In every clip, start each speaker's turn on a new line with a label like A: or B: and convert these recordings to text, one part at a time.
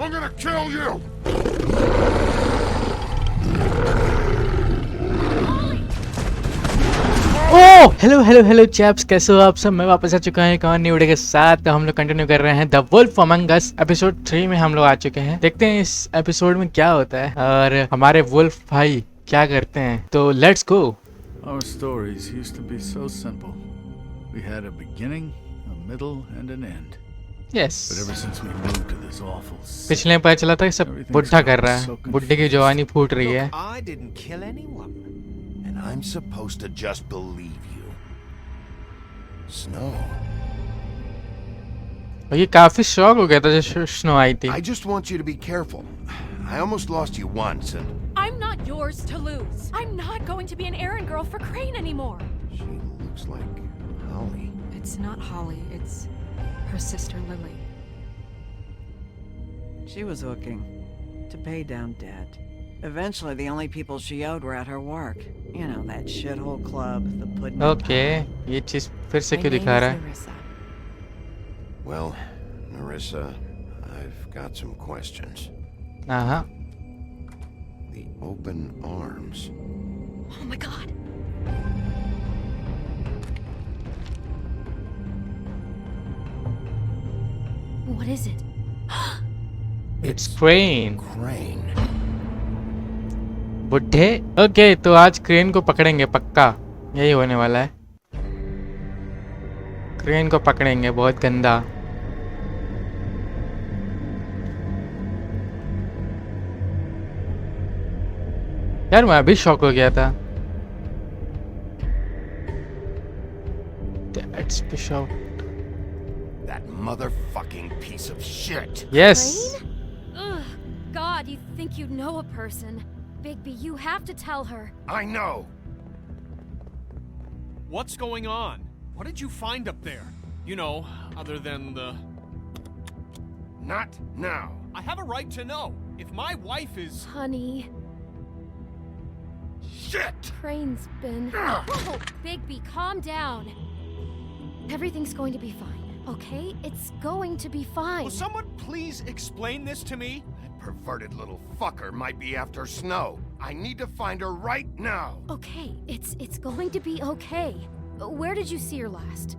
A: I'm gonna kill you!
B: Oh hello hello hello chaps, कैसे हो आप सब। मैं वापस आ चुका हूं एक और न्यू वीडियो के साथ। तो हम लोग कंटिन्यू कर रहे हैं the wolf among us. Episode 3 में हम लोग आ चुके हैं। देखते हैं इस एपिसोड में क्या होता है और हमारे वुल्फ भाई क्या करते हैं। तो let's go.
C: Our stories used to be so simple. We had a beginning, a middle, and an end.
B: Yes,
C: But ever since we moved to this awful
B: पिछले में पता चला था कि सब बुढ़ा कर रहा है, बुढ़े की जवानी फूट रही है।
D: I didn't kill anyone.
A: And I'm supposed to just believe you. Snow.
B: और ये काफी शॉक हो गया था जब स्नो आई थी।
A: I just want you to be careful. I almost lost you once and...
E: I'm not yours to lose. I'm not going to be an errand girl for Crane anymore.
A: She looks like Holly.
F: It's not Holly, it's her sister Lily.
G: She was looking to pay down debt. Eventually, the only people she owed were at her work. You know, that shithole club, the Pudding.
B: Okay, ये चीज फिर से क्यों दिखा रहा है?
A: Well, Narissa, I've got some questions.
B: हाँ।
A: The open arms.
E: Oh my god. What is it?
B: It's Crane.
A: Crane.
B: बुढ़े। ओके, तो आज क्रेन को पकड़ेंगे पक्का, यही होने वाला है। क्रेन को पकड़ेंगे, बहुत गंदा। यार मैं अभी शॉक हो गया था। That's Bishop.
A: That motherfucking piece of shit.
B: Yes.
E: Crane? Ugh, God, you think you know a person. Bigby, you have to tell her.
A: I know.
D: What's going on? What did you find up there? You know, other than the...
A: Not now.
D: I have a right to know. If my wife is...
E: Honey,
A: Shit!
E: Crane's been... Whoa, Bigby, calm down. Everything's going to be fine, okay? It's going to be fine.
D: Will someone please explain this to me?
A: That perverted little fucker might be after Snow. I need to find her right now.
E: Okay, it's going to be okay. Where did you see her last?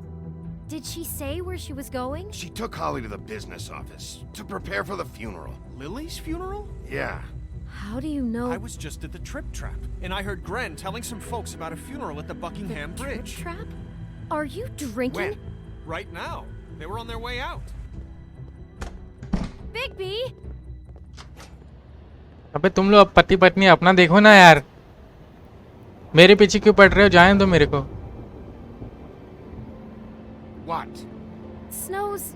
E: Did she say where she was going?
A: She took Holly to the business office to prepare for the funeral.
D: Lily's funeral?
A: Yeah.
E: How do you know?
D: I was just at the Trip Trap, and I heard Gren telling some folks about a funeral at the Buckingham Bridge.
E: Trip trap? Are you drinking?
A: When?
D: Right now. They were on their way out.
E: Bigby!
B: अबे तुम लोग पति पत्नी अपना देखो ना यार, मेरे पीछे क्यों पड़ रहे हो? जाने दो मेरे को।
A: What?
E: Snow's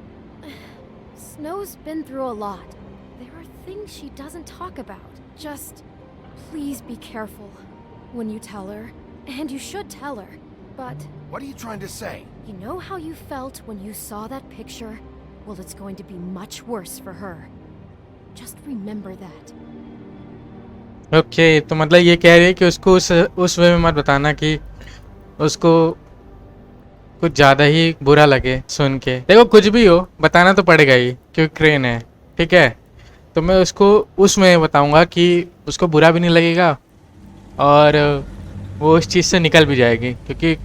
E: been through a lot. There are things she doesn't talk about. Just please be careful when you tell her. And you should tell her. But
A: What are you trying to say?
E: you know how you felt when you saw that picture? Well, it's going to be much worse for her. Just remember that.
B: Okay, तो मतलब ये कह रही है कि उसको उस वे में मत बताना कि उसको कुछ ज़्यादा ही बुरा लगे सुन के। देखो कुछ भी हो बताना तो पड़ेगा ही, क्योंकि क्रेन है, ठीक है। तो मैं उसको उसमें बताऊंगा कि उसको बुरा भी नहीं लगेगा और वो उस चीज़ से निकल भी जाएगी, क्योंकि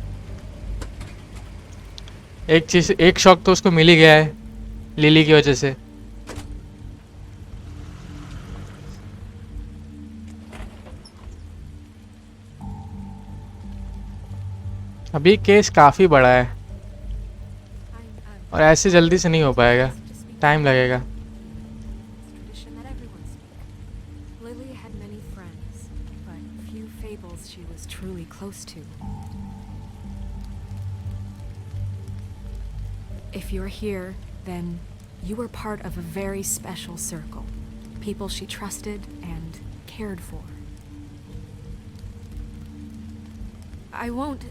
B: एक शौक तो उसको मिल ही गया है लिली की वजह से। अभी केस काफ़ी बड़ा है और ऐसे जल्दी से नहीं हो पाएगा, टाइम लगेगा।
F: Tradition that everyone spoke. Lily had many friends, but few fables she was truly close to. If you're here, then you were part of a very special circle. People she trusted and cared for. I won't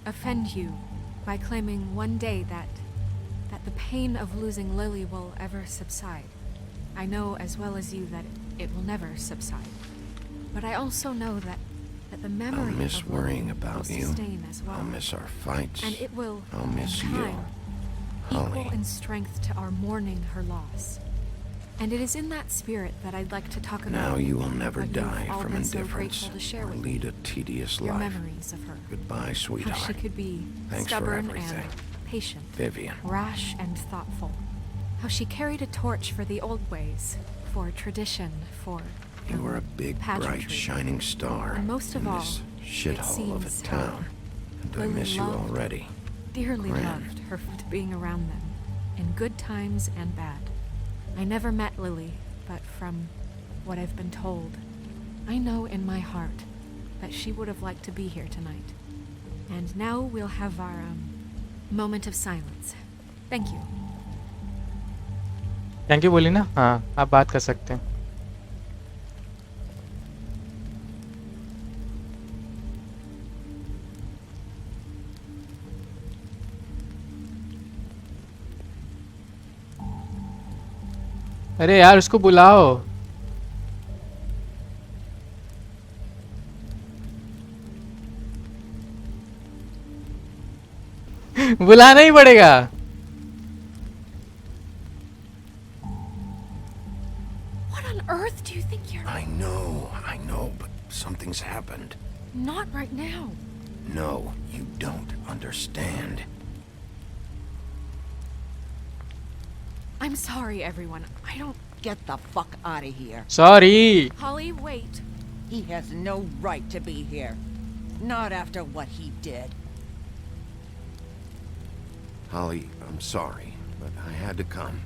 F: offend you by claiming one day that the pain of losing Lily will ever subside. I know as well as you that it will never subside. But I also know that the memory
A: I'll miss
F: of
A: worrying
F: Lily
A: about
F: will
A: you.
F: sustain as well.
A: I'll miss our fights.
F: And it will,
A: I'll miss
F: in
A: you,
F: time,
A: Holly.
F: equal in strength to our mourning her loss. And it is in that spirit that I'd like to talk about.
A: Now you will never
F: what you've
A: die
F: all
A: from
F: been so
A: indifference
F: grateful to share
A: or
F: with
A: lead
F: me.
A: a tedious
F: Your
A: life.
F: memories of her.
A: Goodbye,
F: How she
A: sweetheart.
F: could be
A: Thanks for
F: stubborn
A: everything.
F: and patient,
A: Vivian.
F: rash and thoughtful. How she carried a torch for the old ways, for tradition, for
A: You were a big,
F: pageantry.
A: bright, shining star
F: And most of
A: in
F: all,
A: this
F: it
A: shithole of a
F: seems
A: town. And I
F: Lily
A: miss you
F: loved-
A: already.
F: dearly
A: Gran.
F: loved her being around them, in good times and bad. I never met Lily, but from what I've been told, I know in my heart that she would have liked to be here tonight. And now we'll have our moment of silence. Thank you.
B: Thank you बोली ना, हाँ आप बात कर सकते हैं. अरे यार उसको बुलाओ. बुलाना ही पड़ेगा.
E: What on earth do you think you're...
A: I know, but something's happened.
E: Not right now.
A: No, you don't understand.
F: I'm sorry, everyone. I don't...
G: Get the fuck out of here.
B: Sorry.
F: Holly, wait.
G: He has no right to be here. Not after what he did.
A: Holly, I'm sorry, but I had to come.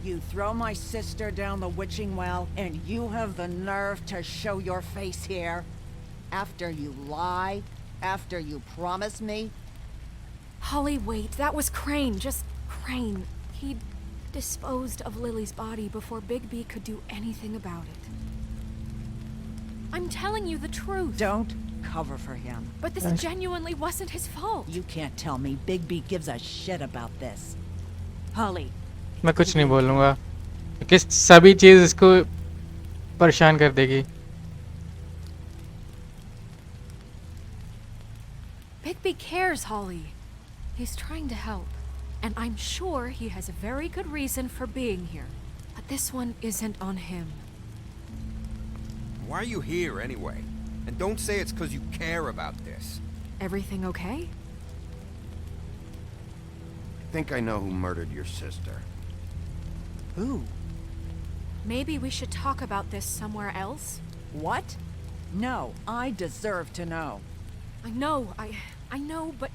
G: You throw my sister down the witching well, and you have the nerve to show your face here? After you lie? After you promise me?
F: Holly, wait. That was Crane. Just Crane. He disposed of Lily's body before Big B could do anything about it. I'm telling you the truth.
G: Don't cover for him.
F: But this genuinely wasn't his fault.
G: You can't tell me Big B gives a shit about this. Holly,
B: मैं कुछ नहीं बोलूँगा क्योंकि सभी चीज़ इसको परेशान कर देगी.
F: Bigby cares, Holly. He's trying to help. And I'm sure he has a very good reason for being here. But this one isn't on him.
H: Why are you here anyway? And don't say it's because you care about this.
F: Everything okay?
A: I think I know who murdered your sister.
G: who?
F: Maybe we should talk about this somewhere else?
G: What? No, I deserve to know.
F: I know, but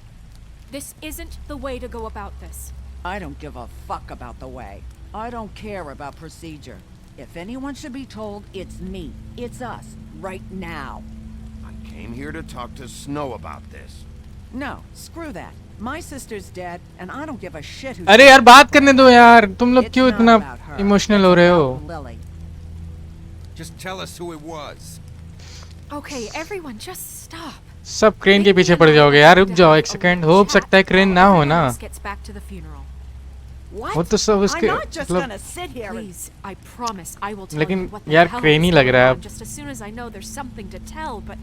F: this isn't the way to go about this.
G: I don't give a fuck about the way. I don't care about procedure. If anyone should be told, it's me. It's us. Right now.
A: I came here to talk to Snow about this.
G: No, screw that. My sister's dead, and I don't give a shit who...
B: अरे यार बात करने दो यार. तुम लोग
G: It's
B: क्यों
G: not
B: इतना
G: about her.
B: इमोशनल
G: It's
B: हो रहे
G: about
B: हो?
G: Lily.
H: Just tell us who it was.
F: Okay, everyone, just stop.
B: सब क्रेन के पीछे पड़ जाओगे यार. रुक जाओ एक सेकंड. हो सकता है क्रेन ना हो ना.
F: Gets back to the funeral.
G: What?
B: वो तो सब
G: I'm
B: उसके
G: not just
B: मतलब
G: gonna sit here and...
F: Please, I promise I will tell
B: लेकिन
F: you what the
B: यार
F: hell
B: क्रेन ही
F: is
B: लग रहा है
F: going on
B: अब.
F: just as soon as I know there's something to tell, but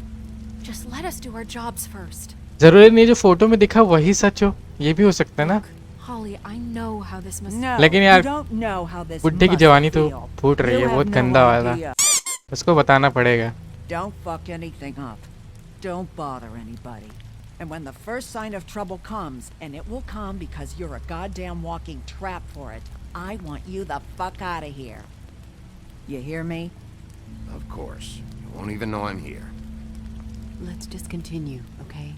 F: just let us do our jobs first.
B: जरूरी नहीं जो photo में दिखा वही सच हो. ये भी हो सकता है ना.
F: Holly, I know how this must
G: No,
B: लेकिन
G: you
B: यार
G: don't know how this
B: बुड्ढे की
G: must
B: जवानी तो
G: feel.
B: फूट रही है.
G: You
B: बहुत
G: have no
B: गंदा वाला.
G: idea.
B: उसको बताना पड़ेगा.
G: Don't fuck anything up. Don't bother anybody. And when the first sign of trouble comes, and it will come because you're a goddamn walking trap for it, I want you the fuck out of here. You hear me?
A: Of course. You won't even know I'm here.
I: Let's just continue, okay?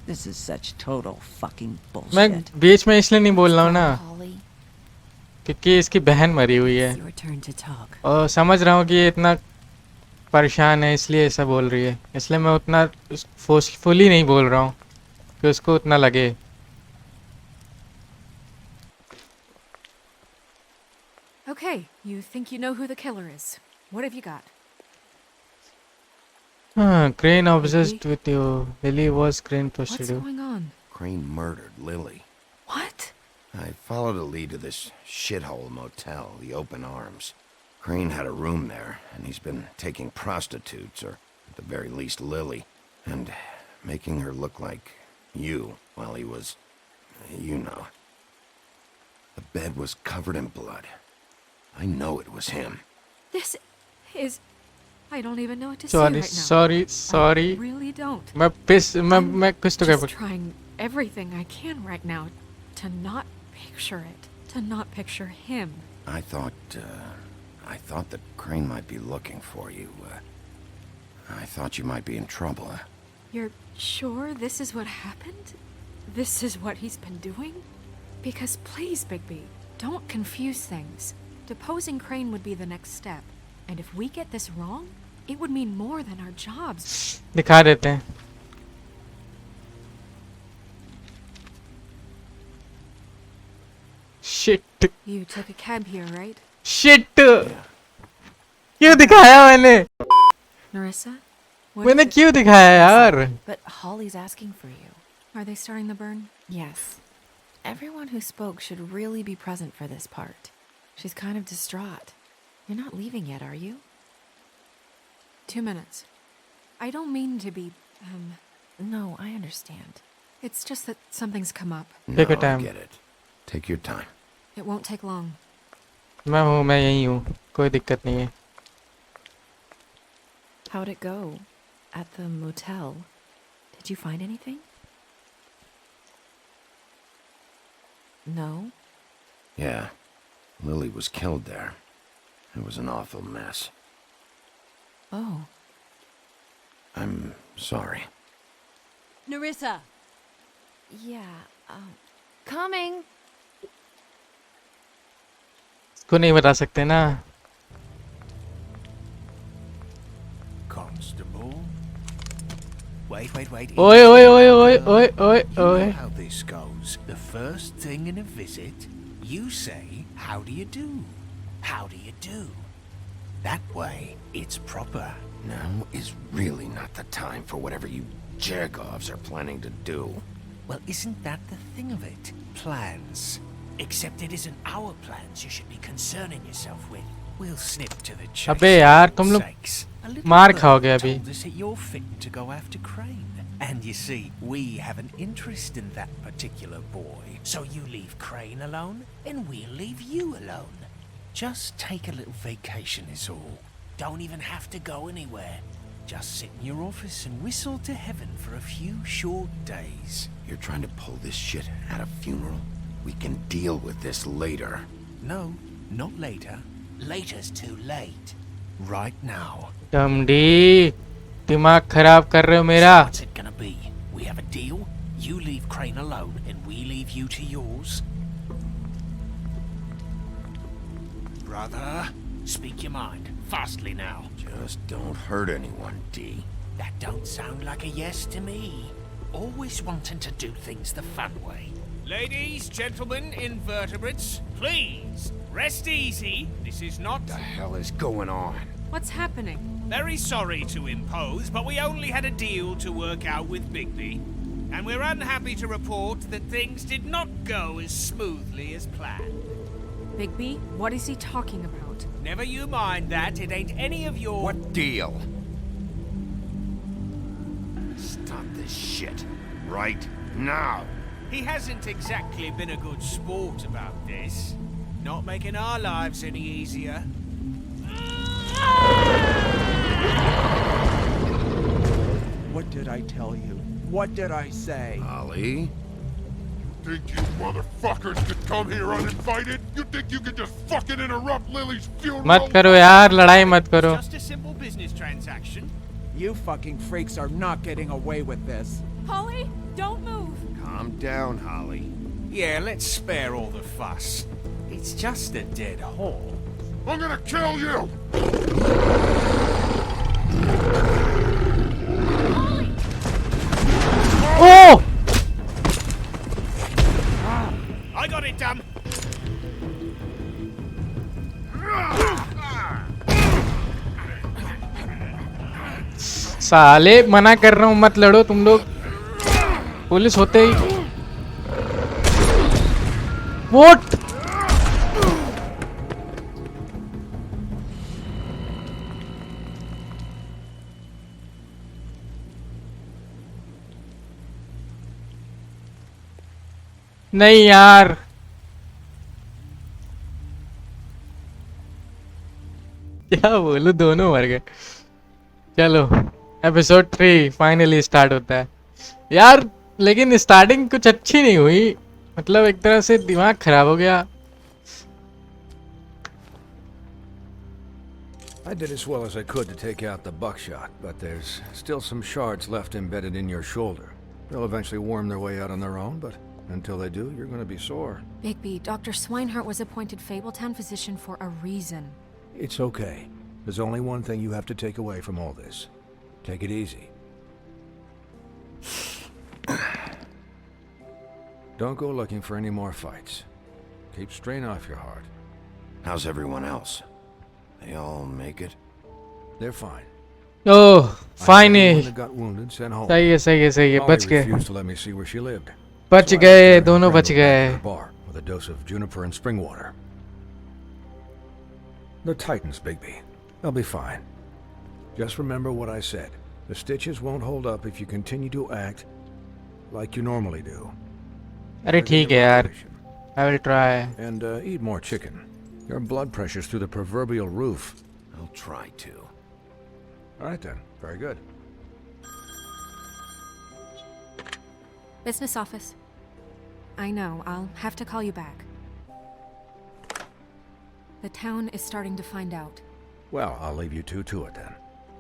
G: This is such total fucking
B: मैं
G: bullshit.
B: बीच में इसलिए नहीं बोल रहा हूँ ना
E: Holly.
B: क्योंकि इसकी बहन मरी हुई है
I: It's your turn to talk.
B: और समझ रहा हूँ कि ये इतना परेशान है इसलिए ऐसा बोल रही है. इसलिए मैं उतना फोर्सफुली नहीं बोल रहा हूँ कि उसको उतना लगे.
F: Okay, you think you know who the killer is. What have you got?
B: हाँ, Crane obsessed with you. Lily was Crane
F: What's
B: prostitute.
F: going on?
A: Crane murdered Lily.
F: What?
A: I followed a lead to this shithole motel, the Open Arms. Crane had a room there, and he's been taking prostitutes, or at the very least Lily, and making her look like you while he was, you know. The bed was covered in blood. I know it was him.
F: This is... I don't even know what to say
B: Sorry,
F: right now.
B: sorry.
F: I really don't.
B: मैं कुछ तो
F: Just
B: कर
F: trying everything I can right now to not picture it. To not picture him.
A: I thought that Crane might be looking for you. I thought you might be in trouble.
F: You're sure this is what happened? This is what he's been doing? Because please, Bigby, don't confuse things. Deposing Crane would be the next step. And if we get this wrong, it would mean more than our jobs.
B: दिखा देते हैं. Shit.
F: You took a cab here, right?
B: Shit. क्यों दिखाया मैंने?
F: Narissa? What
B: मैंने
F: is it?
B: क्यों दिखाया यार?
J: But Holly's asking for you.
F: Are they starting the burn?
J: Yes. Everyone who spoke should really be present for this part. She's kind of distraught. You're not leaving yet, are you?
F: 2 minutes. I don't mean to be,
J: No, I understand.
F: It's just that something's come up.
A: No,
B: Take your
A: I
B: time.
A: get it. Take your time.
F: It won't take long.
B: मैं यहीं हूँ. कोई दिक्कत नहीं है.
J: How'd it go? At the motel? Did you find anything? No?
A: Yeah. Lily was killed there. It was an awful mess.
J: Oh.
A: I'm sorry.
I: Narissa!
J: Yeah,
E: Coming.
B: इसको नहीं बता सकते ना.
K: Constable? Wait.
B: ओए.
K: You know how this goes. The first thing in a visit, you say, how do you do? How do you do? That way, it's proper.
A: Now is really not the time for whatever you jerk-offs are planning to do.
K: Well, isn't that the thing of it? Plans. Except it isn't our plans you should be concerning yourself with. We'll snip to the chase.
B: अबे यार तुम लोग
K: sakes. A little
B: मार
K: bird
B: खाओगे अभी.
K: told us that you're fitting to go after Crane. And you see, we have an interest in that particular boy. So you leave Crane alone, and we'll leave you alone. Just take a little vacation is all. Don't even have to go anywhere. Just sit in your office and whistle to heaven for a few short days.
A: You're trying to pull this shit at a funeral? We can deal with this later.
K: No, not later. Later's too late. Right now.
B: डमडी दिमाग खराब कर रहे हो मेरा.
K: What's it gonna be? We have a deal? You leave Crane alone and we leave you to yours? Brother, speak your mind. Fastly now.
A: Just don't hurt anyone, D.
K: That don't sound like a yes to me. Always wanting to do things the fun way.
D: Ladies, gentlemen, invertebrates, please, rest easy. This is not...
A: What the hell is going on?
F: What's happening?
D: Very sorry to impose, but we only had a deal to work out with Bigby. And we're unhappy to report that things did not go as smoothly as planned.
F: Bigby, what is he talking about?
D: Never you mind that, it ain't any of your...
A: What deal? Stop this shit. Right now.
D: He hasn't exactly been a good sport about this. Not making our lives any easier.
L: What did I tell you? What did I say?
A: Ollie?
M: Think you motherfuckers could come here uninvited? You think you could just fucking interrupt Lily's funeral?
B: मत करो यार लड़ाई मत करो.
D: Just a simple business transaction.
L: You fucking freaks are not getting away with this.
F: Holly, don't move.
A: Calm down, Holly.
D: Yeah, let's spare all the fuss. It's just a dead hole.
M: I'm gonna kill you!
B: Oh!
D: I got it done.
B: साले मना कर रहा हूँ मत लड़ो तुम लोग. Police होते ही What? नहीं यार क्या बोलूं, दोनों मर गए। चलो एपिसोड 3 फाइनली स्टार्ट होता है यार, लेकिन स्टार्टिंग कुछ अच्छी नहीं हुई, मतलब एक तरह से दिमाग खराब हो गया।
N: I did as well as I could to take out the buckshot, but there's still some shards left embedded in your shoulder. They'll eventually worm their way out on their own, but until they do, you're going to be sore.
F: Bigby, Dr. Swinehart was appointed Fabletown physician for a reason.
N: It's okay. There's only one thing you have to take away from all this. Take it easy. Don't go looking for any more fights. Keep strain off your heart.
A: How's everyone else? They all make it?
N: They're fine.
B: Oh, fine.
N: Anyone that got wounded sent home.
B: सही है,
N: Holly
B: बच गए।
N: refused to let me see where she lived.
B: बच
N: So I
B: गए,
N: left her in
B: दोनों
N: a
B: बच गए।
N: bar with a dose of juniper and spring water. The Titans, Bigby. They'll be fine. Just remember what I said. The stitches won't hold up if you continue to act like you normally do.
B: अरे ठीक है यार, I will try.
N: And eat more chicken. Your blood pressure's through the proverbial roof.
A: I'll try to.
N: All right then. Very good.
F: Business office. I know, I'll have to call you back. The town is starting to find out.
N: Well, I'll leave you two to it then.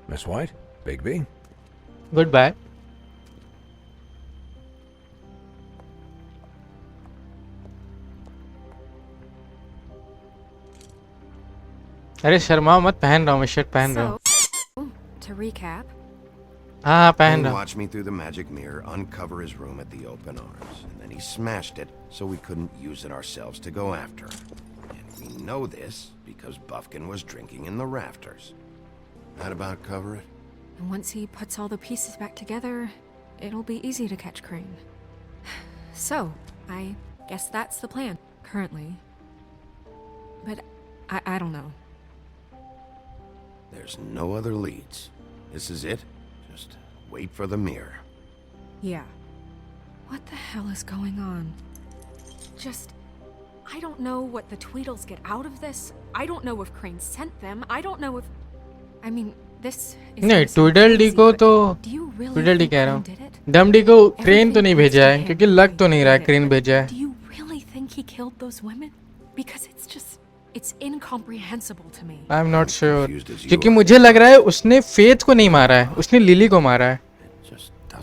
N: Miss White, Bigby.
B: Goodbye. अरे शर्माओ मत, पहन रहा हूँ मैं, shirt पहन रहा हूँ।
F: So, to recap,
B: हाँ पहन
A: Crane
B: रहा हूँ।
A: watched me through the magic mirror uncover his room at the open arms, and then he smashed it so we couldn't use it ourselves to go after him. And we know this because Buffkin was drinking in the rafters. That about cover it?
F: and once he puts all the pieces back together, it'll be easy to catch Crane. So, I guess that's the plan, currently. But I don't know.
A: There's no other leads. This is it. Just wait for the mirror.
F: Yeah. What the hell is going on? I don't know what the Tweedles get out of this. I don't know if Crane sent them. I don't know if... I mean, this is...
B: नहीं, Tweedledee को तो Tweedledee कह रहा हूँ, डमडी को crane तो नहीं भेजा है, क्योंकि लग तो नहीं रहा है क्रेन भेजा है।
F: Do you really think he killed those women? Because it's incomprehensible to me.
B: I'm not sure. क्योंकि मुझे लग रहा है उसने फेथ को नहीं मारा है, उसने लिली को मारा है।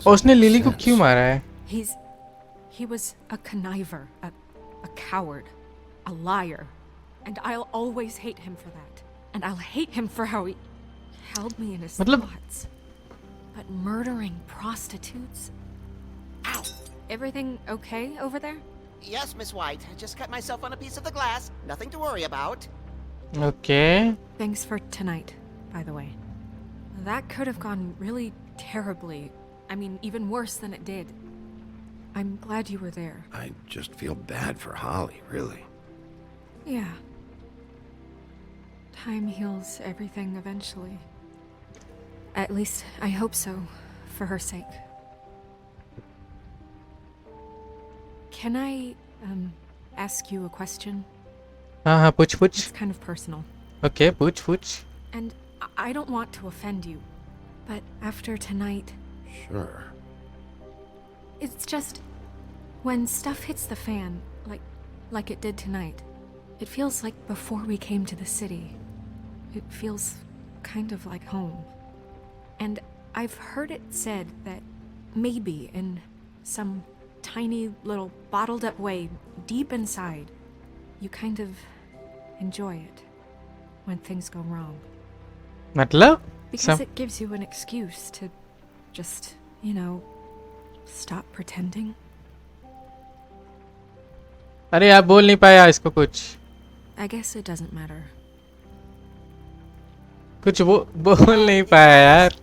B: और उसने लिली को क्यों मारा है?
F: He was a conniver, a coward, a liar, and I'll always hate him for that. And I'll hate him for how he held me in his thoughts. But murdering prostitutes? Ow! Everything okay over there?
O: Yes, Miss White. I just cut myself on a piece of the glass. Nothing to worry about.
B: Okay.
F: Thanks for tonight, by the way. That could have gone really terribly. I mean, even worse than it did. I'm glad you were there.
A: I just feel bad for Holly, really.
F: Yeah. Time heals everything eventually. At least, I hope so, for her sake. Can I, ask you a question?
B: हाँ पूछ।
F: It's kind of personal.
B: Okay, पूछ।
F: And I don't want to offend you, but after tonight...
A: Sure.
F: It's just... when stuff hits the fan, like it did tonight, it feels like before we came to the city. It feels kind of like home. And I've heard it said that maybe in some tiny little bottled up way deep inside, you kind of enjoy it when things go wrong.
B: मतलब?
F: Because it gives you an excuse to just, stop pretending.
B: अरे यार बोल नहीं पाया इसको कुछ।
F: I guess it doesn't matter.
B: कुछ बोल नहीं पाया यार।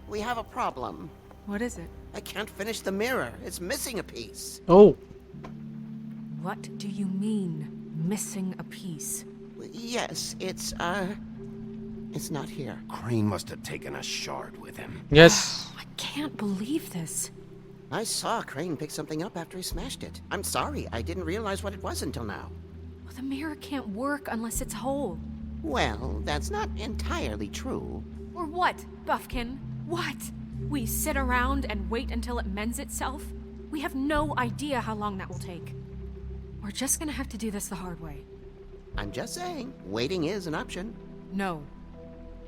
O: We have a problem.
F: What is it?
O: I can't finish the mirror. It's missing a piece.
B: Oh.
F: What do you mean, missing a piece?
O: Yes, it's not here.
A: Crane must have taken a shard with him.
B: Yes.
F: I can't believe this.
O: I saw Crane pick something up after he smashed it. I'm sorry, I didn't realize what it was until now.
F: Well, the mirror can't work unless it's whole.
O: Well, that's not entirely true.
F: Or what, Buffkin? What? We sit around and wait until it mends itself? We have no idea how long that will take. We're just gonna have to do this the hard way.
O: I'm just saying, waiting is an option.
F: No.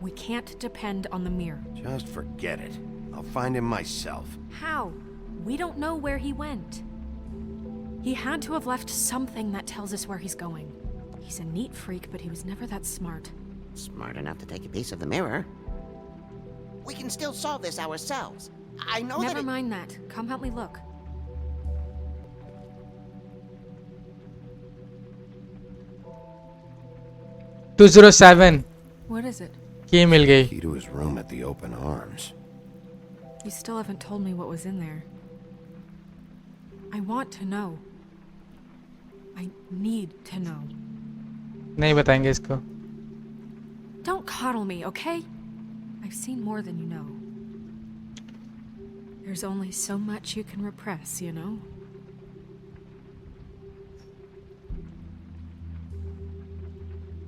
F: We can't depend on the mirror.
A: Just forget it. I'll find him myself.
F: How? We don't know where he went. He had to have left something that tells us where he's going. He's a neat freak, but he was never that smart.
O: Smart enough to take a piece of the mirror. We can still solve this ourselves. I know that.
F: Never mind that. Come help me look.
B: $207.
F: What is it?
B: Key मिल गई.
A: Key to his room at the open arms.
F: You still haven't told me what was in there. I want to know. I need to know.
B: नहीं बताएंगे इसको.
F: Don't coddle me, okay? I've seen more than you know. There's only so much you can repress, you know?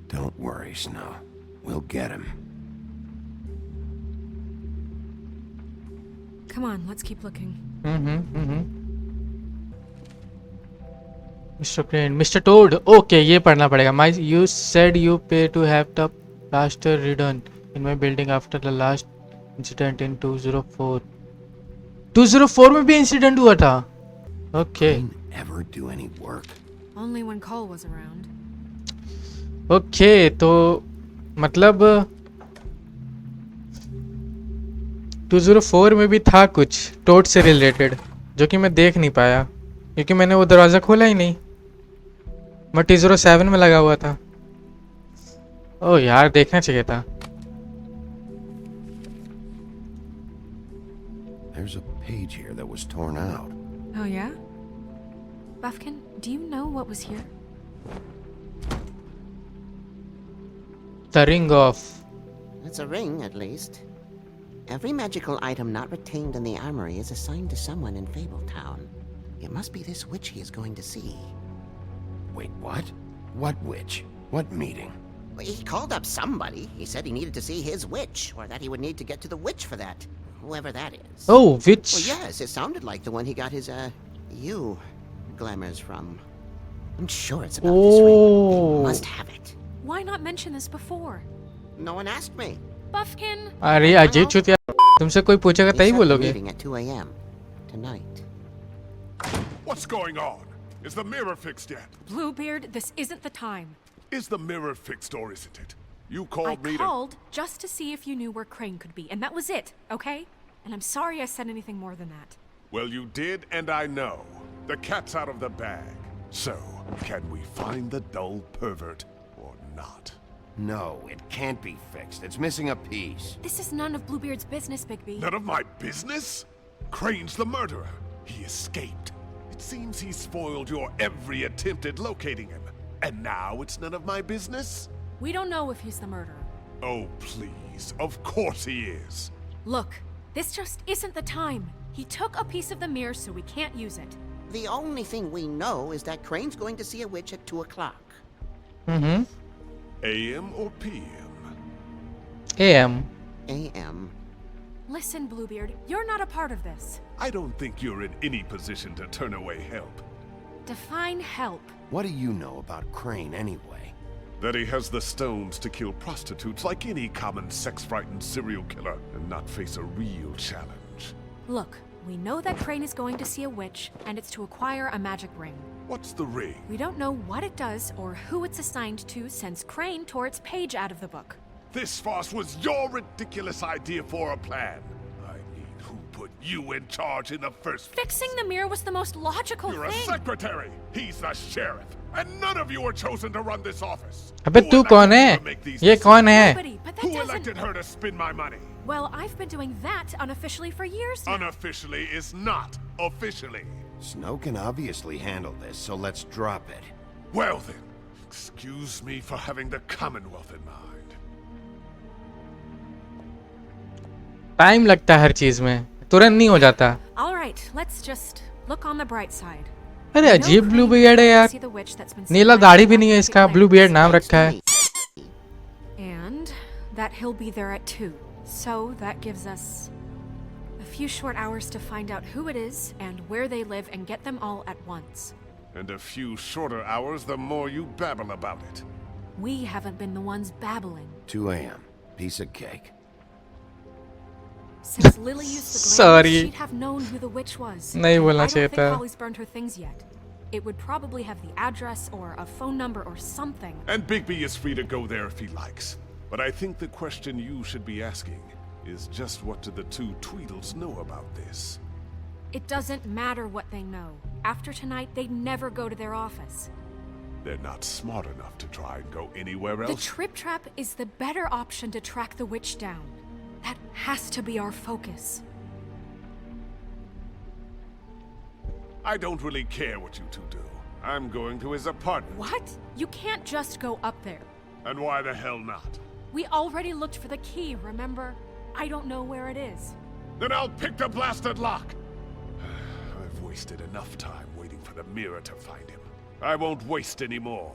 A: Don't worry, Snow. We'll get him.
F: Come on, let's keep looking.
B: Mr. Crane, Mr. Toad. Okay, ये पढ़ना पड़ेगा. You said you pay to have the plaster redone in my building after the last incident in 204. 204 में भी incident हुआ था. Okay.
A: Ever do any work?
F: Only when Cole was around.
B: Okay, तो मतलब 204 में भी था कुछ टोड से रिलेटेड जो कि मैं देख नहीं पाया क्योंकि मैंने वो दरवाज़ा खोला ही नहीं. मैं 207 में लगा हुआ था. ओह यार देखना चाहिए था.
A: There's a page here that was torn out.
F: Oh yeah? Buffkin, do you know what was here?
B: The ring of.
O: It's a ring, at least. Every magical item not retained in the armory is assigned to someone in Fabletown. It must be this witch he is going to see.
A: Wait, what? What witch? What meeting?
O: He called up somebody. He said he needed to see his witch, or that he would need to get to the witch for that. Whoever that is.
B: Oh, witch.
O: Well, yes, it sounded like the one he got his, glamours from. I'm sure it's about this ring. He must have it.
F: Why not mention this before?
O: No one asked me.
F: Buffkin!
B: अरे अजय चुतिया तुमसे कोई पूछेगा तभी बोलोगे.
O: Meeting at 2 a.m. tonight.
M: What's going on? Is the mirror fixed yet?
F: Bluebeard, this isn't the time.
M: Is the mirror fixed or isn't it? You called me
F: I called just to see if you knew where Crane could be, and that was it, okay? And I'm sorry I said anything more than that.
M: Well, you did, and I know. The cat's out of the bag. So, can we find the dull pervert or not?
A: No, it can't be fixed. It's missing a piece.
F: This is none of Bluebeard's business, Bigby.
M: None of my business? Crane's the murderer. He escaped. It seems he spoiled your every attempt at locating him. And now it's none of my business?
F: We don't know if he's the murderer.
M: Oh, please. Of course he is.
F: Look, this just isn't the time. He took a piece of the mirror, so we can't use it.
O: The only thing we know is that Crane's going to see a witch at 2 o'clock.
M: AM or PM?
B: AM.
O: AM.
F: Listen, Bluebeard, you're not a part of this.
M: I don't think you're in any position to turn away help.
F: Define help.
A: What do you know about Crane anyway?
M: That he has the stones to kill prostitutes like any common sex-frightened serial killer and not face a real challenge.
F: Look, we know that Crane is going to see a witch, and it's to acquire a magic ring.
M: What's the ring?
F: We don't know what it does or who it's assigned to since Crane tore its page out of the book.
M: This farce was your ridiculous idea for a plan. I mean, who put you in charge in the first place?
F: Fixing the mirror was the most logical
M: You're
F: thing.
M: a secretary. He's the sheriff. And none of you are chosen to run this office.
B: अबे तू कौन है? ये कौन है?
F: Nobody, but that
M: Who
F: doesn't...
M: elected her to spend my money?
F: Well, I've been doing that unofficially for years now.
M: Unofficially is not officially.
A: Snow can obviously handle this, so let's drop it.
M: Well then, excuse me for having the Commonwealth in mind.
B: Time लगता है हर चीज में, तुरंत नहीं हो जाता.
F: All right, let's just look on the bright side.
B: अरे अजीब ब्लू बियर्ड है यार. नीला दाढ़ी भी नहीं है इसका, ब्लू बियर्ड नाम रखा है.
F: that he'll be there at 2. So that gives us a few short hours to find out who it is and where they live and get them all at once.
M: And a few shorter hours the more you babble about it.
F: We haven't been the ones babbling.
A: 2 a.m. Piece of cake.
F: Since Lily used the glamour,
B: Sorry.
F: she'd have known who the witch was.
B: नहीं बोलना
F: I
B: चाहिए
F: don't think
B: था.
F: Holly's burned her things yet. It would probably have the address or a phone number or something.
M: And Bigby is free to go there if he likes. But I think the question you should be asking is just what do the two Tweedles know about this?
F: It doesn't matter what they know. After tonight, they'd never go to their office.
M: They're not smart enough to try and go anywhere
F: The
M: else.
F: trip trap is the better option to track the witch down. That has to be our focus.
M: I don't really care what you two do. I'm going to his apartment.
F: What? You can't just go up there.
M: And why the hell not?
F: We already looked for the key, remember? I don't know where it is.
M: Then I'll pick the blasted lock! I've wasted enough time waiting for the mirror to find him. I won't waste any more.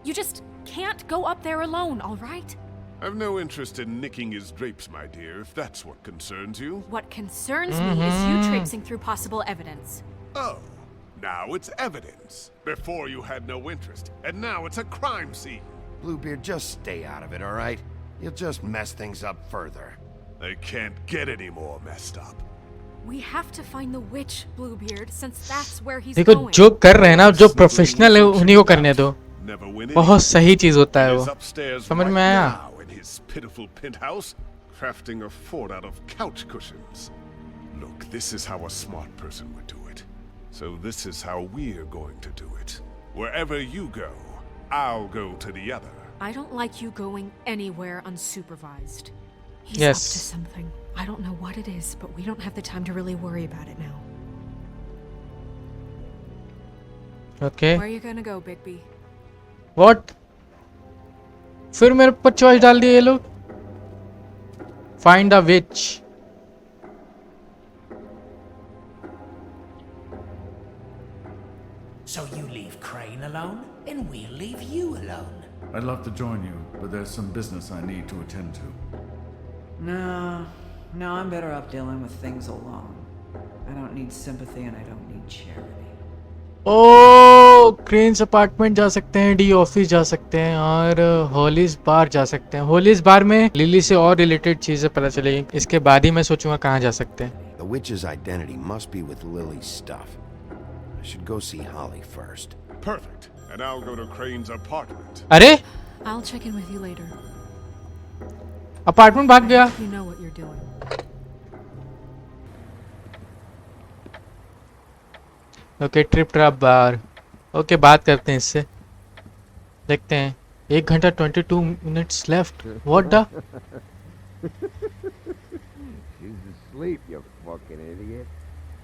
F: You just can't go up there alone, all right?
M: I've no interest in nicking his drapes, my dear, if that's what concerns you.
F: What concerns me is you traipsing through possible evidence.
M: Oh, now it's evidence. Before you had no interest, and now it's a crime scene.
A: Bluebeard, just stay out of it, all right? You'll just mess things up further.
M: They can't get any more messed up.
F: We have to find the witch, Bluebeard, since that's where he's
B: देखो
F: going.
B: जो कर रहे हैं ना, जो professional है उन्हीं को करने दो. बहुत सही चीज होता है वो. समझ में आया?
M: Now in his pitiful penthouse, crafting a fort out of couch cushions. Look, this is how a smart person would do it. So this is how we're going to do it. Wherever you go, I'll go to the other.
F: I don't like you going anywhere unsupervised. He's
B: Yes.
F: up to something. I don't know what it is, but we don't have the time to really worry about it now.
B: Okay.
F: Where are you gonna go, Bigby?
B: What? फिर मेरे पर choice डाल दिए ये लोग. Find a witch.
K: So you leave Crane alone, and we'll leave you alone.
C: I'd love to join you, but there's some business I need to attend to.
G: No, I'm better off dealing with things alone. I don't need sympathy and I don't need charity.
B: Oh Crane's apartment जा सकते हैं, D office जा सकते हैं और हॉलीज बार जा सकते हैं. हॉलीज बार में लिली से और रिलेटेड चीजें पता चलेगी. इसके बाद ही मैं सोचूंगा कहाँ जा सकते हैं.
A: The witch's identity must be with Lily's stuff. I should go see Holly first.
M: Perfect. And I'll go to Crane's apartment.
B: अरे
F: I'll check in with you later.
B: Apartment भाग गया.
F: You know what you're doing.
B: Okay trip trap bar. Okay बात करते हैं इससे. देखते हैं. 1 घंटा 22 minutes left. What the
A: She's asleep, you fucking idiot.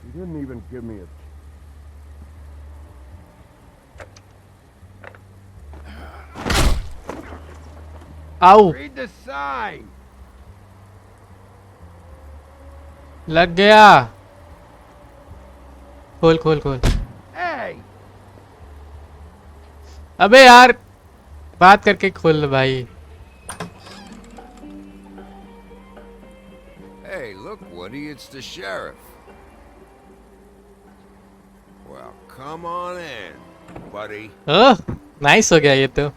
A: You didn't even give me a...
B: आओ.
A: Read the sign.
B: लग गया. खोल खोल खोल.
A: Hey.
B: अबे यार बात करके खोल भाई.
A: Hey, look, Woody, it's the sheriff. Well, come on in, buddy.
B: Oh nice हो गया ये तो.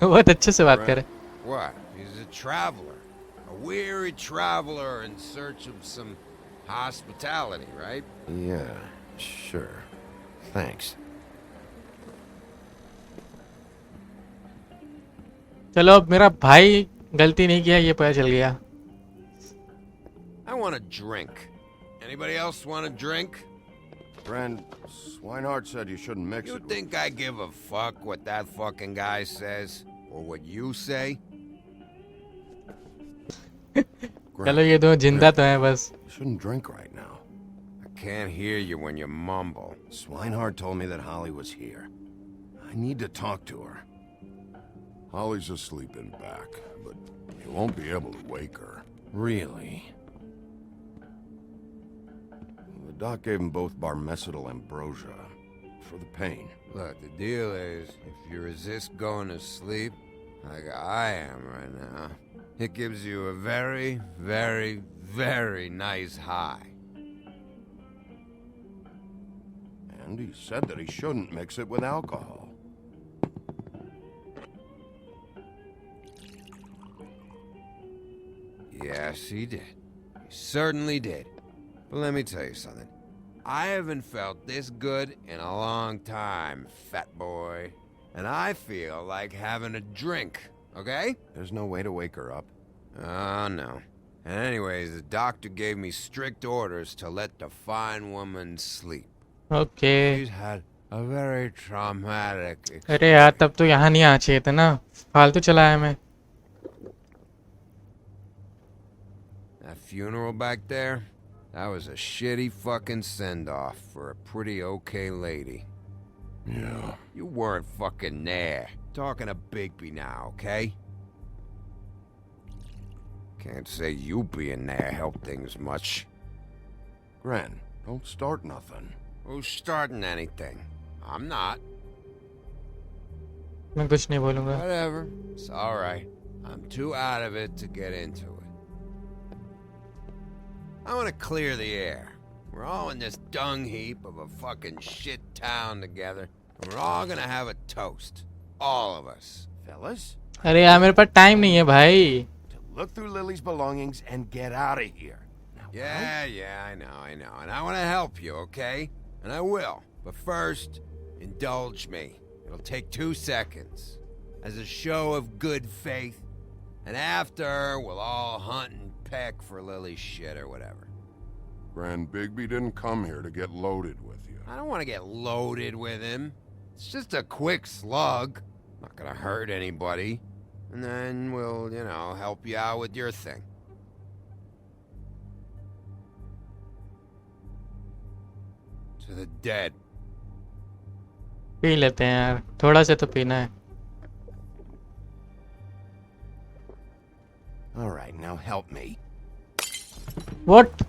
B: बहुत अच्छे से बात करे.
A: What? He's a traveler. A weary traveler in search of some hospitality, right? Yeah, sure. Thanks.
B: चलो अब मेरा भाई गलती नहीं किया ये पता चल गया.
A: I want a drink. Anybody else want a drink? Friend, Swinehart said you shouldn't mix it. You think I give a fuck what that fucking guy says? Or what you say?
B: चलो ये दो जिंदा तो हैं बस.
A: You shouldn't drink right now. I can't hear you when you mumble. Swinehart told me that Holly was here. I need to talk to her. Holly's asleep in back, but you won't be able to wake her. Really? The doc gave them both barmecidal ambrosia for the pain. Look, the deal is, if you resist going to sleep, like I am right now,
P: It gives you a very, very, very nice high.
A: And he said that he shouldn't mix it with alcohol.
P: Yes, he did. He certainly did. But let me tell you something. I haven't felt this good in a long time, fat boy. And I feel like having a drink, okay?
A: There's no way to wake her up.
P: Oh, no. And anyways, the doctor gave me strict orders to let the fine woman sleep.
B: Okay.
P: She's had a very traumatic experience.
B: अरे यार तब तो यहाँ नहीं आना चाहिए था ना फालतू चलाया मैं
P: That funeral back there, that was a shitty fucking send-off for a pretty okay lady.
A: Yeah.
P: You weren't fucking there. Talking to Bigby now, okay? Can't say you being there helped things much.
A: Gran, don't start nothing.
P: Who's starting anything? I'm not.
B: मैं कुछ नहीं बोलूँगा
P: Whatever. It's alright. I'm too out of it to get into it. I want to clear the air. We're all in this dung heap of a fucking shit town together. And we're all gonna have a toast. All of us.
A: Fellas?
B: अरे यार मेरे पास time नहीं है भाई
A: Look through Lily's belongings and get out of here.
P: Yeah, I know. And I want to help you, okay? And I will. But first, indulge me. It'll take 2 seconds. As a show of good faith. And after, we'll all hunt and peck for Lily's shit or whatever.
M: Grand Bigby didn't come here to get loaded with you.
P: I don't want to get loaded with him. It's just a quick slug. Not gonna hurt anybody. And then we'll, help you out with your thing. To the dead.
B: P लेते हैं यार थोड़ा सा तो पीना है
A: All right, now help me.
B: What?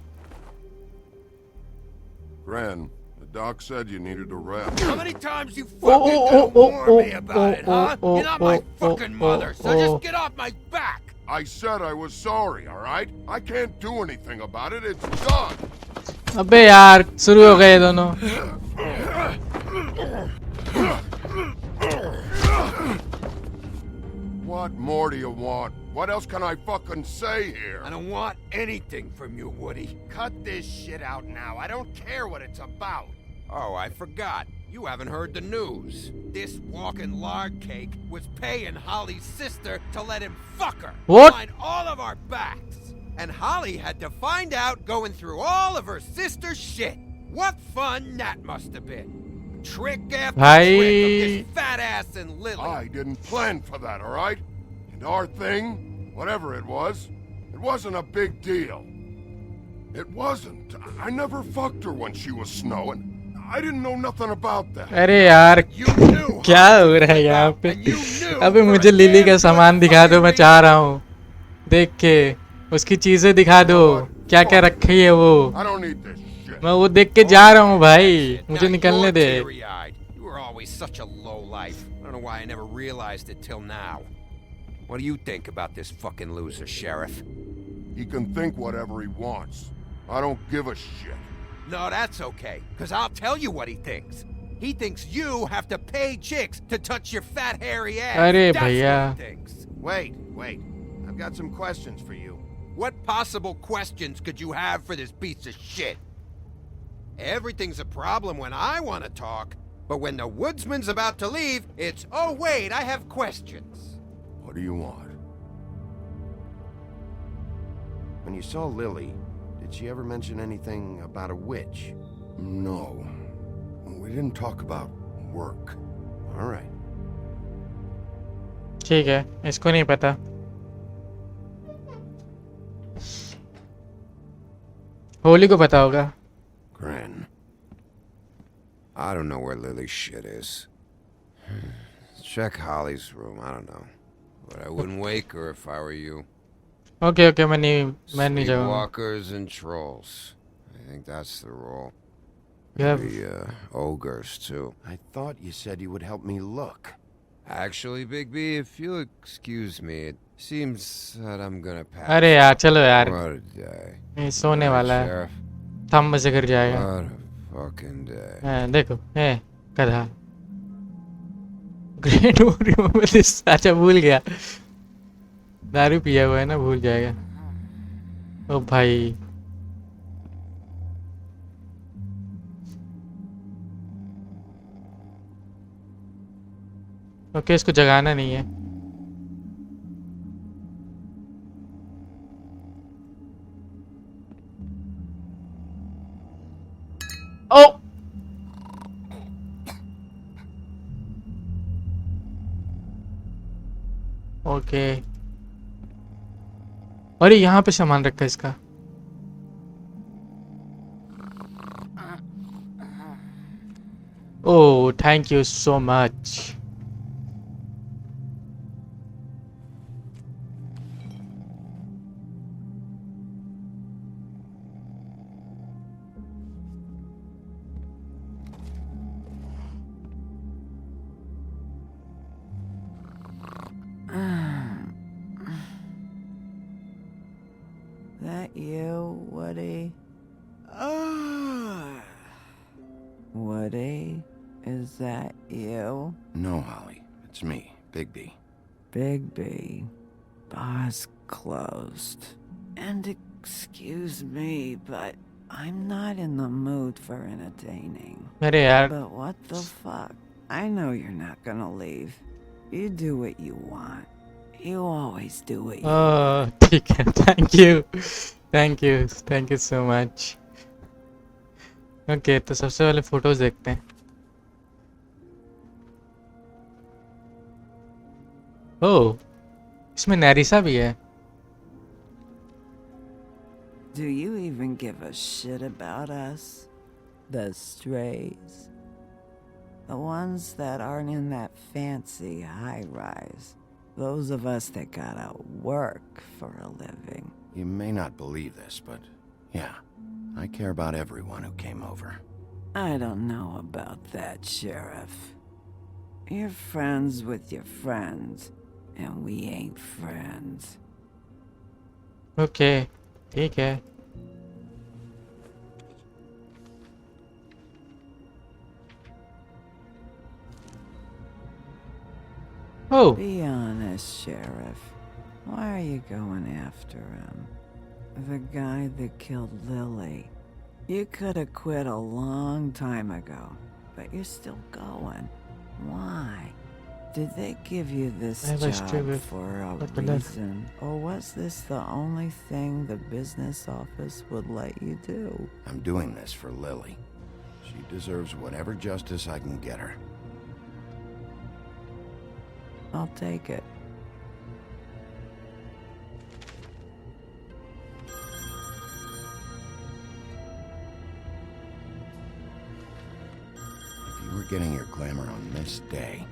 M: Gran, the doc said you needed a rest.
P: How many times you fucking gonna warn me about it, huh? You're not my fucking mother, so just get off my back!
M: I said I was sorry, all right? I can't do anything about it. It's done.
B: अबे यार शुरू हो गए दोनों
M: What more do you want? What else can I fucking say here?
P: I don't want anything from you, Woody.
A: Cut this shit out now. I don't care what it's about.
P: Oh, I forgot. You haven't heard the news. This walking lard cake was paying Holly's sister to let him fuck her.
B: What?
P: Behind all of our backs. And Holly had to find out going through all of her sister's shit. What fun that must have been. Trick after trick of this fat ass and Lily.
M: I didn't plan for that, all right? And our thing, whatever it wasn't a big deal. It wasn't. I never fucked her when she was snowing. I didn't know nothing about that.
B: अरे यार क्या हो रहा है यहाँ पे अबे मुझे लिली का सामान दिखा दो मैं चाह रहा हूँ देख के उसकी चीजें दिखा दो क्या क्या रखी है वो मैं वो देख के जा रहा हूँ भाई मुझे निकलने दे
P: You were always such a lowlife. I don't know why I never realized it till now. What do you think about this fucking loser, Sheriff?
M: He can think whatever he wants. I don't give a shit.
P: No, that's okay, because I'll tell you what he thinks. He thinks you have to pay chicks to touch your fat, hairy ass.
B: अरे
P: That's
B: भैया
P: what he thinks.
A: Wait. I've got some questions for you.
P: What possible questions could you have for this piece of shit? Everything's a problem when I want to talk, but when the woodsman's about to leave, it's, oh wait, I have questions.
A: What do you want? When you saw Lily, did she ever mention anything about a witch?
M: No. We didn't talk about work.
A: All right.
B: ठीक है इसको नहीं पता होली को पता होगा
P: Gran, I don't know where Lily's shit is. Check Holly's room, I don't know. But I wouldn't wake her if I were you.
B: Okay, मैं नहीं जाऊँगा
P: Sleepwalkers and trolls. I think that's the rule.
B: Yeah.
P: Maybe ogres too.
A: I thought you said you would help me look.
P: Actually, Bigby, if you'll excuse me, it Seems that I'm gonna pass.
B: अरे यार चलो यार
P: What a day.
B: ये सोने वाला है
P: Sheriff.
B: थम बजे गिर जाएगा
P: What a fucking day.
B: देखो गधा ग्रेट रिमेंबर दिस अच्छा भूल गया दारू पिया हुआ है ना भूल जाएगा ओ भाई ओके इसको जगाना नहीं है ओ ओके अरे यहाँ पे सामान रखा है इसका oh thank you so much
G: That you, Woody? Woody? Is that you?
A: No, Holly. It's me, Bigby.
G: Bigby. Bar's closed. And excuse me, but I'm not in the mood for entertaining.
B: अरे यार
G: But what the fuck? I know you're not gonna leave. You do what you want. You always do what you want.
B: ठीक है thank you so much okay तो सबसे पहले photos देखते हैं ओह इसमें नैरिसा भी है
G: Do you even give a shit about us? The strays? The ones that aren't in that fancy high-rise. Those of us that gotta work for a living.
A: You may not believe this, but yeah, I care about everyone who came over.
G: I don't know about that, Sheriff. You're friends with your friends, and we ain't friends.
B: Okay ठीक है Oh.
G: Be honest, Sheriff. Why are you going after him? The guy that killed Lily. You could have quit a long time ago, but you're still going. Why? Did they give you this job for a reason? Or was this the only thing the business office would let you do?
A: I'm doing this for Lily. She deserves whatever justice I can get her.
G: I'll take it.
A: If you were getting your glamour on this day,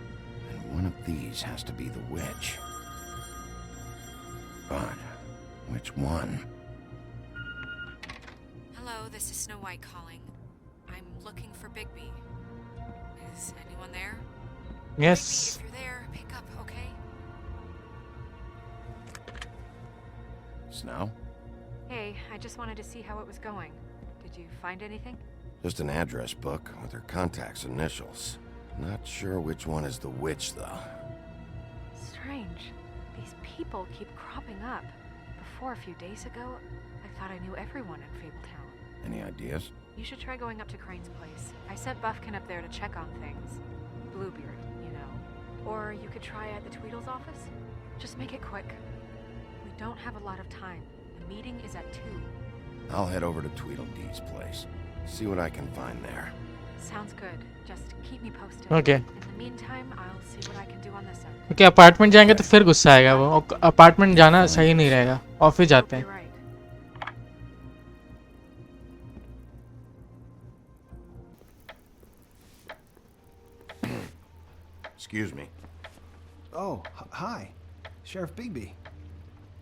A: then one of these has to be the witch. But which one?
F: Hello, this is Snow White calling. I'm looking for Bigby. Is anyone there?
B: Yes.
F: Bigby, if you're there, pick up, okay?
A: Snow?
F: Hey, I just wanted to see how it was going. Did you find anything?
A: Just an address book with her contact's initials. Not sure which one is the witch, though.
F: Strange. These people keep cropping up. Before, a few days ago, I thought I knew everyone in Fabletown.
A: Any ideas?
F: You should try going up to Crane's place. I sent Buffkin up there to check on things. Bluebeard, you know. Or you could try at the Tweedle's office. Just make it quick. We don't have a lot of time. The meeting is at 2.
A: I'll head over to Tweedledee's place. See what I can find there.
F: Sounds good. Just keep me posted.
B: Okay.
F: In the meantime, I'll see what I can do on this end.
B: Okay apartment जाएंगे तो फिर गुस्सा आएगा वो apartment जाना सही नहीं रहेगा ऑफिस जाते हैं
A: Excuse me.
Q: Oh, hi. Sheriff Bigby.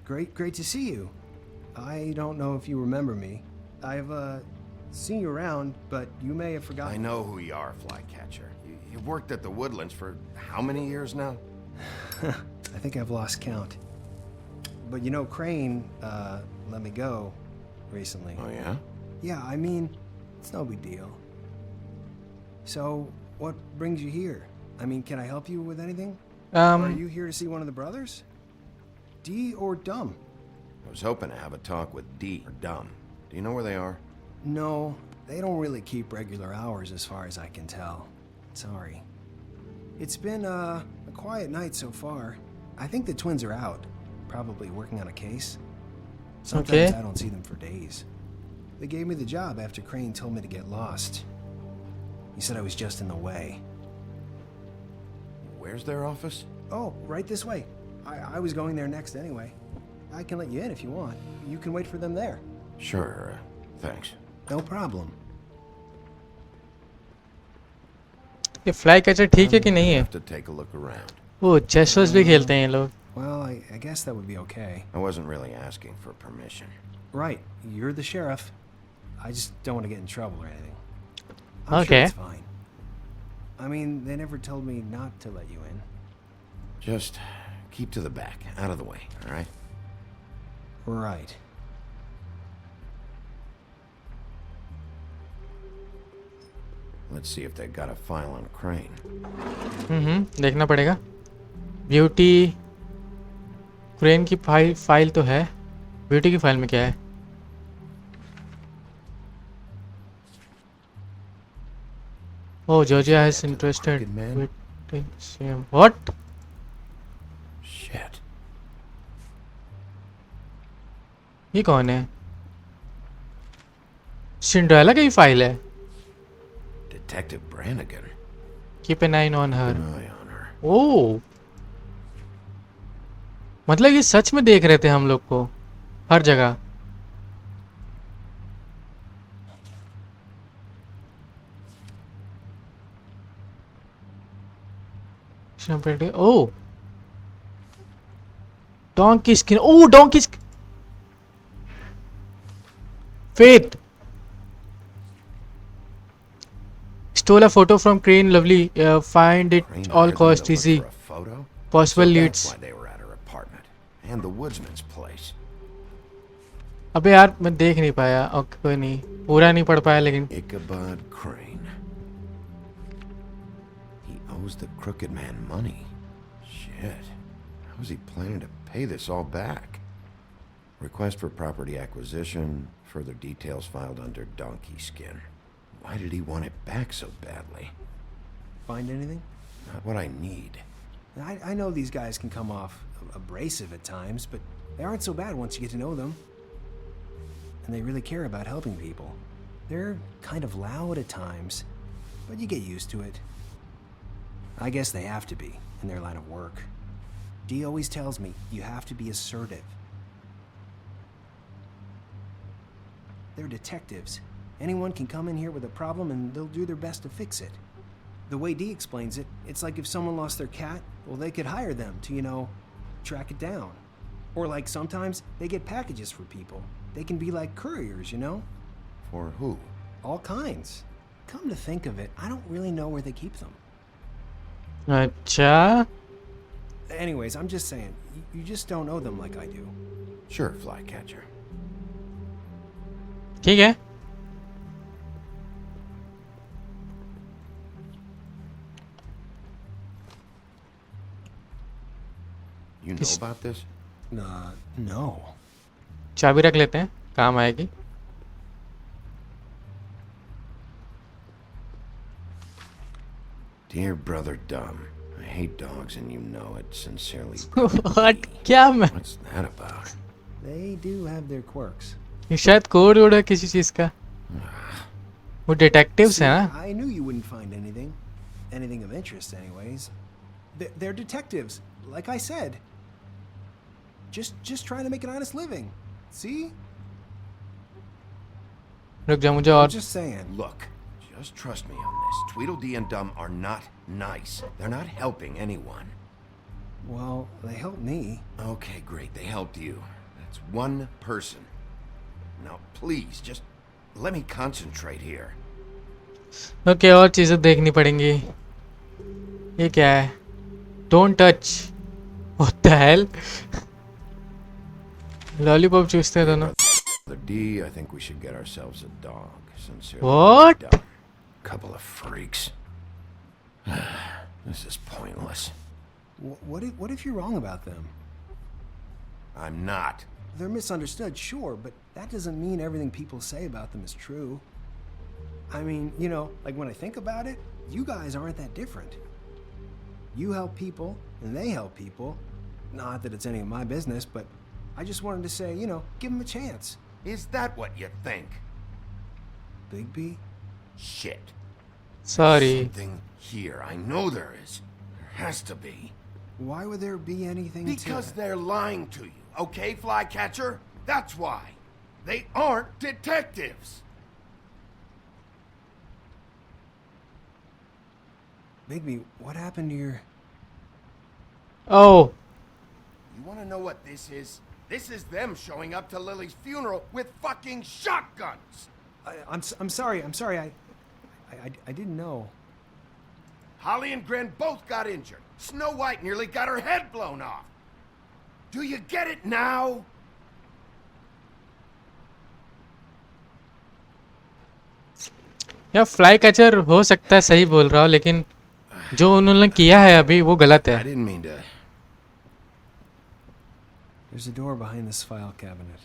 Q: Great to see you. I don't know if you remember me. I've, seen you around, but you may have forgotten.
A: I know who you are, Flycatcher. You've worked at the Woodlands for how many years now?
Q: I think I've lost count. but you know, Crane, let me go recently.
A: Oh, yeah?
Q: Yeah, I mean, it's no big deal. So, what brings you here? I mean, can I help you with anything? Are you here to see one of the brothers? D or Dumb?
A: I was hoping to have a talk with D or Dumb. Do you know where they are?
Q: No, they don't really keep regular hours as far as I can tell. Sorry. It's been a quiet night so far. I think the twins are out, probably working on a case. Sometimes I don't see them for days. They gave me the job after Crane told me to get lost. He said I was just in the way.
A: Where's their office?
Q: Oh, right this way. I was going there next anyway. I can let you in if you want. You can wait for them there.
A: Sure, thanks.
Q: No problem.
B: ये fly catcher ठीक है कि नहीं है?
A: Have to take a look around.
B: वो chess भी खेलते हैं ये लोग.
Q: Well, I guess that would be okay.
A: I wasn't really asking for permission.
Q: Right, you're the sheriff. I just don't want to get in trouble or anything. I'm
B: Okay.
Q: sure it's fine. I mean, they never told me not to let you in.
A: Just keep to the back, out of the way, all right?
Q: Right.
A: Let's see if they got a file on Crane.
B: देखना पड़ेगा. Beauty crane की file तो है. Beauty की file में क्या है? Oh, Georgia is interested. What?
A: Shit.
B: ये कौन है? सिंड्रेला की फाइल है.
A: Detective Brannigan.
B: Keep an eye on her.
A: An eye on her.
B: Oh. मतलब ये सच में देख रहे थे हम लोग को हर जगह. Oh. Donkey skin. Oh, donkey skin. Faith. Stole a photo from Crane. Lovely. Find it
A: Crane
B: all
A: hired them
B: cost
A: to look
B: easy.
A: for a photo?
B: Possible
A: So
B: leads.
A: that's why they were at her apartment and the woodsman's place.
B: अबे यार मैं देख नहीं पाया. Okay कोई नहीं. पूरा नहीं पढ़ पाया लेकिन.
A: Ichabod Crane. He owes the crooked man money. Shit. How is he planning to pay this all back? Request for property acquisition. Further details filed under donkey skin. Why did he want it back so badly?
Q: Find anything?
A: Not what I need.
Q: I know these guys can come off abrasive at times, but they aren't so bad once you get to know them. And they really care about helping people. They're kind of loud at times, but you get used to it. I guess they have to be, in their line of work. Dee always tells me, you have to be assertive. They're detectives. Anyone can come in here with a problem and they'll do their best to fix it. The way Dee explains it, it's like if someone lost their cat, well, they could hire them to, you know, track it down. Or like sometimes they get packages for people. They can be like couriers, you know?
A: For who?
Q: All kinds. Come to think of it, I don't really know where they keep them.
B: अच्छा.
Q: Anyways, I'm just saying, you just don't know them like I do.
A: Sure, flycatcher.
B: ठीक है.
A: You know about this?
Q: No.
B: चाबी रख लेते हैं. काम आएगी.
A: Dear brother Dumb, I hate dogs and you know it. Sincerely.
B: What? क्या मैं?
A: What's that about?
Q: They do have their quirks.
B: ये शायद कोड वोड है किसी चीज का. वो डिटेक्टिव्स हैं ना.
Q: I knew you wouldn't find anything of interest anyways. They're detectives, like I said. Just trying to make an honest living. See?
B: रुक जा मुझे और.
Q: I'm just saying.
A: Look, just trust me on this. Tweedledee and Dumb are not nice. They're not helping anyone.
Q: Well, they helped me.
A: Okay, great. They helped you. That's one person. Now, please, just let me concentrate here.
B: Okay और चीजें देखनी पड़ेंगी. ये क्या है? Don't touch. What the hell? Lollipop चूसते हैं दोनों.
A: The D, I think we should get ourselves a dog. Sincerely.
B: What?
A: Couple of freaks. This is pointless.
Q: What if you're wrong about them?
A: I'm not.
Q: They're misunderstood, sure, but that doesn't mean everything people say about them is true. I mean, you know, like when I think about it, you guys aren't that different. You help people, and they help people. Not that it's any of my business, but I just wanted to say, you know, give them a chance.
A: Is that what you think?
Q: Bigby?
A: Shit.
B: Sorry.
A: There's something here. I know there is. There has to be.
Q: Why would there be anything
A: Because they're lying to you, okay, Flycatcher? That's why. They aren't detectives.
Q: Bigby, what happened to your...
B: Oh.
A: You want to know what this is? This is them showing up to Lily's funeral with fucking shotguns.
Q: I'm sorry. I didn't know.
A: Holly and Gren both got injured. Snow White nearly got her head blown off. Do you get it now?
B: या fly catcher हो सकता है सही बोल रहा हो, लेकिन जो उन्होंने किया है अभी वो गलत है.
A: I didn't mean to.
Q: There's a door behind this file cabinet.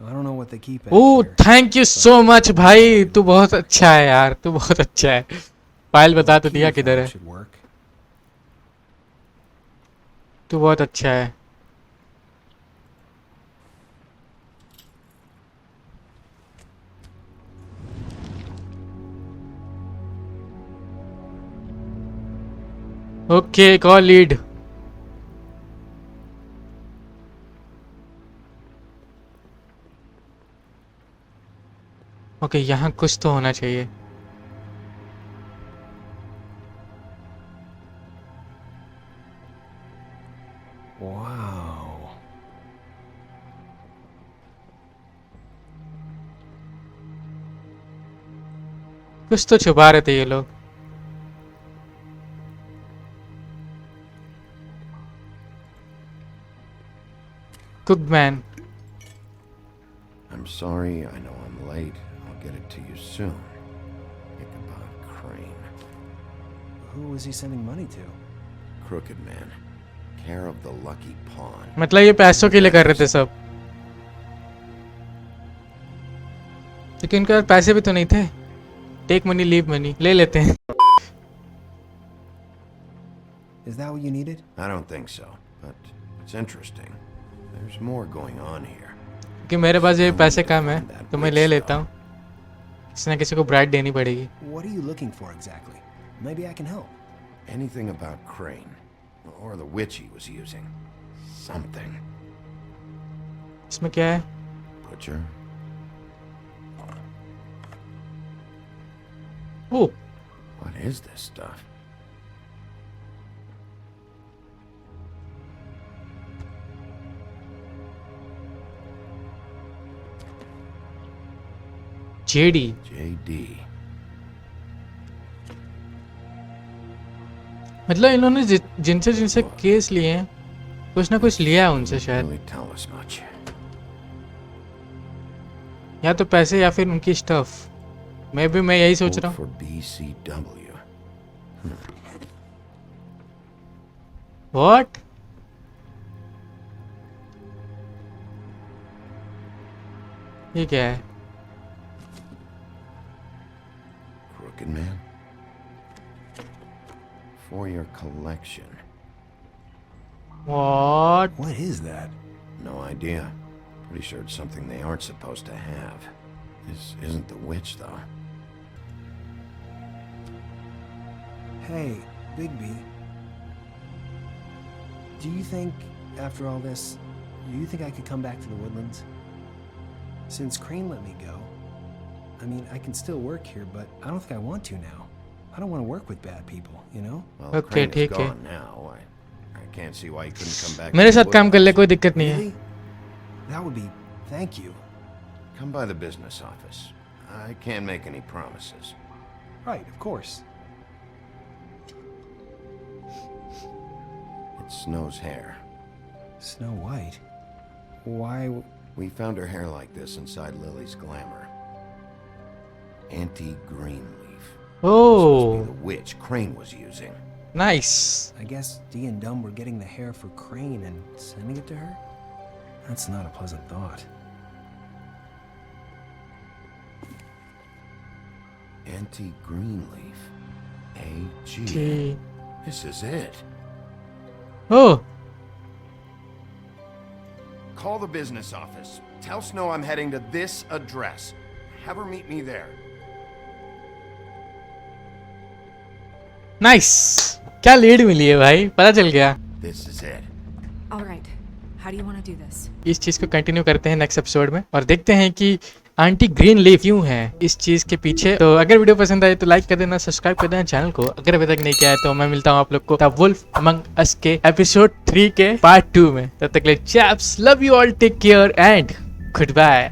Q: I don't know what they keep back
B: oh
Q: here.
B: Thank you so much भाई, तू बहुत अच्छा है यार, तू बहुत अच्छा है. फाइल बता तो दिया किधर है.
Q: Should work.
B: तू बहुत अच्छा है. ओके, एक और लीड. ओके, यहाँ कुछ तो होना चाहिए.
Q: Wow.
B: कुछ तो छुपा रहे थे ये लोग. Cookman.
A: I'm sorry. I know I'm late. I'll get it to you soon. Ichabod Crane.
Q: Who was he sending money to?
A: Crooked man. Care of the Lucky Pawn.
B: मतलब ये पैसों के लिए कर रहे थे सब. लेकिन उनके पास पैसे भी तो नहीं थे. टेक मनी लीव मनी, ले लेते हैं.
Q: Is that what you needed?
A: I don't think so, but it's interesting. There's more going on here.
B: कि मेरे पास ये पैसे कम है तो मैं ले लेता हूँ. किसी ना किसी को ब्राइड देनी पड़ेगी.
Q: What are you looking for exactly? Maybe I can help.
A: Anything about Crane, or the witch he was using. Something.
B: इसमें क्या है?
A: Butcher.
B: Oh.
A: What is this stuff?
B: JD.
A: JD.
B: मतलब इन्होंने जिनसे केस लिए हैं, कुछ ना कुछ लिया है उनसे शायद.
A: Really tell us much.
B: या तो पैसे या फिर उनकी स्टफ. मैं यही सोच रहा हूँ.
A: For BCW.
B: What? ये क्या है?
A: Crooked man. For your collection.
B: What?
Q: What is that?
A: No idea. Pretty sure it's something they aren't supposed to have. This isn't the witch, though.
Q: Hey, Bigby. Do you think, after all this, do you think I could come back to the Woodlands? Since Crane let me go, I mean, I can still work here, but I don't think I want to now. I don't want to work with bad people, you know?
A: Well,
B: Okay,
A: Crane is
B: ठीक है.
A: gone now. I can't see why he couldn't come back.
B: मेरे
A: to the
B: साथ काम कर ले,
A: Woodlands.
B: कोई दिक्कत नहीं है.
Q: Really? That would be... Thank you.
A: Come by the business office. I can't make any promises.
Q: Right, of course.
A: It's Snow's hair.
Q: Snow White? Why?
A: We found her hair like this inside Lily's glamour. Anti-green leaf.
B: Oh,
A: The witch Crane was using.
B: nice.
Q: I guess Dee and Dum were getting the hair for Crane and sending it to her? That's not a pleasant thought.
A: Anti-green leaf. AG.
B: G.
A: This is it.
B: Oh,
A: Call the business office. Tell Snow I'm heading to this address. Have her meet me there.
B: Nice. क्या lead मिली है भाई, पता चल गया.
A: This is it.
F: All right. How do you want to do this?
B: इस चीज को continue करते हैं नेक्स्ट एपिसोड में और देखते हैं कि आंटी ग्रीन लीफ क्यों है इस चीज के पीछे. तो अगर वीडियो पसंद आए तो लाइक कर देना, सब्सक्राइब कर देना चैनल को अगर अभी तक नहीं किया है. तो मैं मिलता हूँ आप लोग को द वुल्फ अमंग अस के एपिसोड 3 के पार्ट 2 में. तब तक के लिए chaps, love you all, take care and good bye.